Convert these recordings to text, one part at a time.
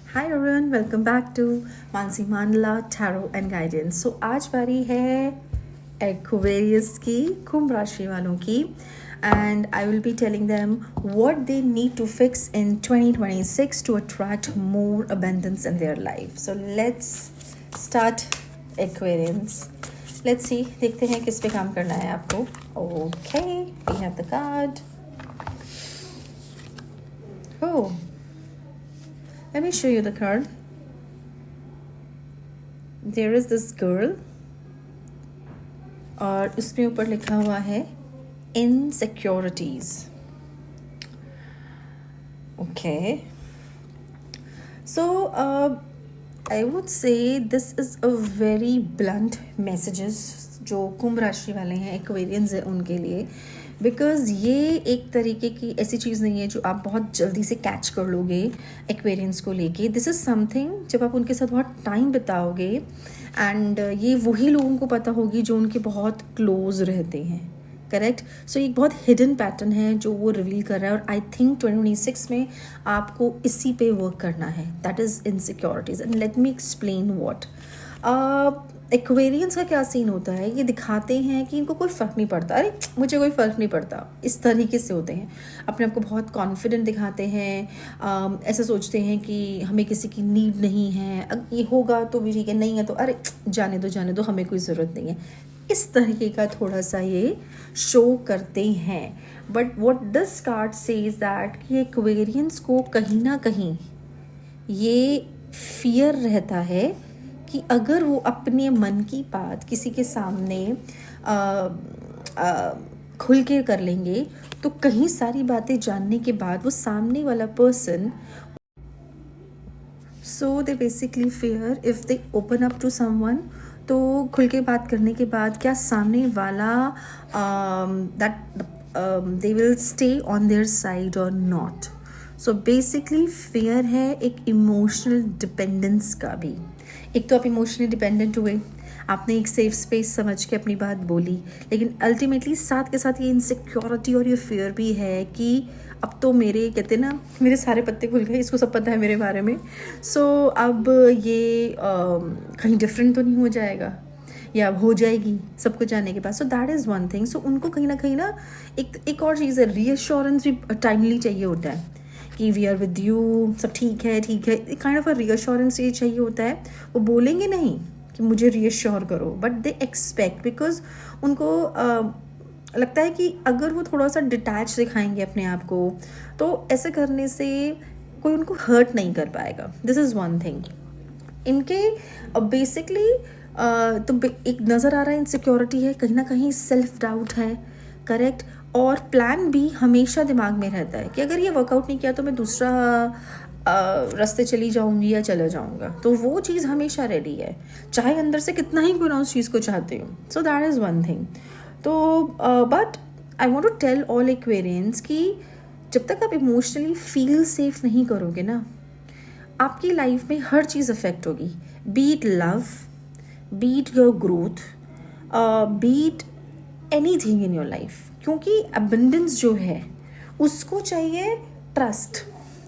Hi everyone, welcome back to Mansi Mandla tarot and guidance. सो आज बारी है एक्वेरियस की, कुंभ राशि वालों की, and I will be telling them what they need to fix in 2026 to attract more abundance in their life. So let's start Aquarians. Let's see, देखते हैं किस पे काम करना है आपको। Okay, we have the card. Oh, let me show you the card. There is this girl और उसमें ऊपर लिखा हुआ है insecurities. Okay. So I would say this is a very blunt messages जो कुंभ राशि वाले हैं, एक्वेरियंस है उनके लिए, बिकॉज ये एक तरीके की ऐसी चीज़ नहीं है जो आप बहुत जल्दी से कैच कर लोगे एक्वेरियंस को लेके। दिस इज़ समथिंग जब आप उनके साथ बहुत टाइम बिताओगे एंड ये वही लोगों को पता होगी जो उनके बहुत क्लोज रहते हैं, करेक्ट। सो एक बहुत हिडन पैटर्न है जो वो रिवील कर रहा है, और आई थिंक 2026 में आपको इसी पे वर्क करना है, that is insecurities. And let me explain what. Aquarians का क्या सीन होता है, ये दिखाते हैं कि इनको कोई फ़र्क नहीं पड़ता, अरे मुझे कोई फ़र्क नहीं पड़ता, इस तरीके से होते हैं। अपने आप को बहुत कॉन्फिडेंट दिखाते हैं, ऐसा सोचते हैं कि हमें किसी की नीड नहीं है, अब ये होगा तो भी ठीक है, नहीं है तो अरे जाने दो, हमें कोई ज़रूरत नहीं है। इस तरीके का थोड़ा सा ये शो करते हैं। But what this card says that कि एक्वेरियंस को कहीं ना कहीं ये फियर रहता है कि अगर वो अपने मन की बात किसी के सामने खुल के कर लेंगे तो कहीं सारी बातें जानने के बाद वो सामने वाला person, so they basically fear if they open up to someone, तो खुल के बात करने के बाद क्या सामने वाला that they will stay on their side और नॉट। सो बेसिकली फियर है एक इमोशनल डिपेंडेंस का भी। एक तो आप इमोशनली डिपेंडेंट हुए, आपने एक सेफ स्पेस समझ के अपनी बात बोली, लेकिन अल्टीमेटली साथ के साथ ये इनसिक्योरिटी और ये फियर भी है कि अब तो मेरे, कहते हैं ना, मेरे सारे पत्ते खुल गए, इसको सब पता है मेरे बारे में। सो अब ये कहीं डिफरेंट तो नहीं हो जाएगा या हो जाएगी सब कुछ जाने के बाद। So that is one thing. सो उनको कहीं ना एक और चीज़ है, रीअश्योरेंस भी टाइमली चाहिए होता है कि वी आर विद यू, सब ठीक है काइंड ऑफ अ रीअश्योरेंस ये चाहिए होता है। वो बोलेंगे नहीं कि मुझे रीअश्योर करो, बट दे एक्सपेक्ट, बिकॉज उनको लगता है कि अगर वो थोड़ा सा डिटैच दिखाएंगे अपने आप को तो ऐसे करने से कोई उनको हर्ट नहीं कर पाएगा। This is one thing. इनके बेसिकली तो एक नज़र आ रहा है इनसिक्योरिटी है, कहीं ना कहीं सेल्फ डाउट है, करेक्ट। और प्लान भी हमेशा दिमाग में रहता है कि अगर ये वर्कआउट नहीं किया तो मैं दूसरा रास्ते चली जाऊंगी या चला जाऊंगा, तो वो चीज़ हमेशा रेडी है, चाहे अंदर से कितना ही कोई ना उस चीज़ को चाहते हो। So that is one thing. तो but I want to tell all Aquarians कि जब तक आप इमोशनली फील सेफ नहीं करोगे ना, आपकी लाइफ में हर चीज़ अफेक्ट होगी, be it love, be it your growth, be it anything in your life. क्योंकि अबंडेंस जो है उसको चाहिए ट्रस्ट,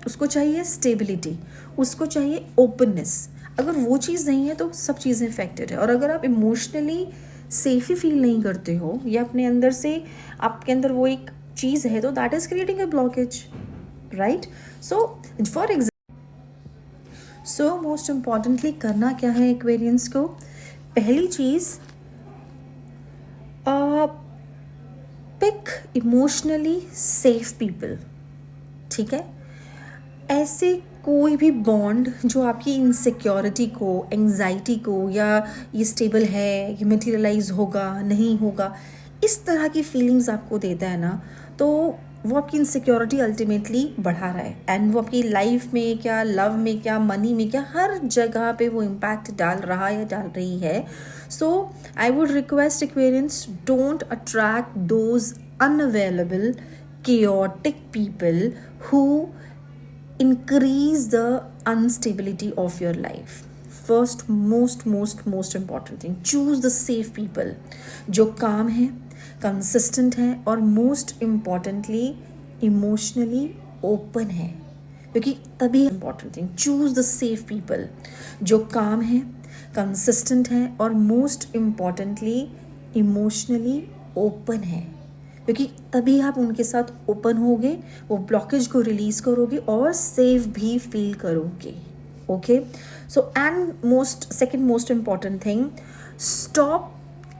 उसको चाहिए स्टेबिलिटी, उसको चाहिए ओपननेस। अगर वो चीज़ नहीं है तो सब चीज़ें अफेक्टेड है। और अगर आप इमोशनली सेफ ही फील नहीं करते हो या अपने अंदर से आपके अंदर वो एक चीज़ है, तो that is creating a blockage, right. So for example, so most importantly करना क्या है एक्वेरियंस को, पहली चीज़ पिक इमोशनली सेफ पीपल, ठीक है। ऐसे कोई भी बॉन्ड जो आपकी इनसिक्योरिटी को, एंजाइटी को, या ये स्टेबल है, ये मटेरियलाइज होगा नहीं होगा, इस तरह की फीलिंग्स आपको देता है ना, तो वो आपकी इनसिक्योरिटी अल्टीमेटली बढ़ा रहा है। एंड वो आपकी लाइफ में क्या, लव में क्या, मनी में क्या, हर जगह पे वो इम्पैक्ट डाल रहा है या डाल रही है। So I would request Aquarians, don't attract those unavailable chaotic people who increase the instability of your life. First, most important thing, choose the safe people जो काम है, कंसिस्टेंट है, और मोस्ट इम्पॉर्टेंटली इमोशनली ओपन है। क्योंकि तभी important thing, choose the safe people जो काम है, कंसिस्टेंट है और मोस्ट इम्पॉर्टेंटली इमोशनली ओपन है, क्योंकि तभी आप उनके साथ ओपन होगे, वो ब्लॉकेज को रिलीज करोगे और सेफ भी फील करोगे. Okay, so and second most important thing, stop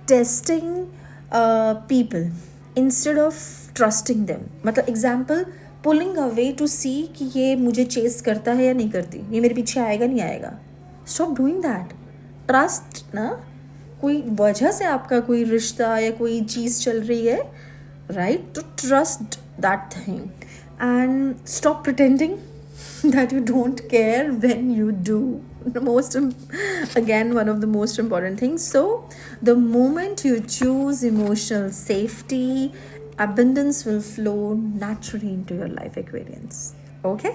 testing people instead of trusting them. मतलब एग्जाम्पल, पुलिंग अवे टू सी कि ये मुझे चेस करता है या नहीं करती, ये मेरे पीछे आएगा नहीं आएगा. Stop doing that. ट्रस्ट ना, कोई वजह से आपका कोई रिश्ता या कोई चीज़ चल रही है, राइट, तो trust that thing and stop pretending that you don't care when you do. Again, one of the most important things. So the moment you choose emotional safety, abundance will flow naturally into your life, Aquarians. Okay.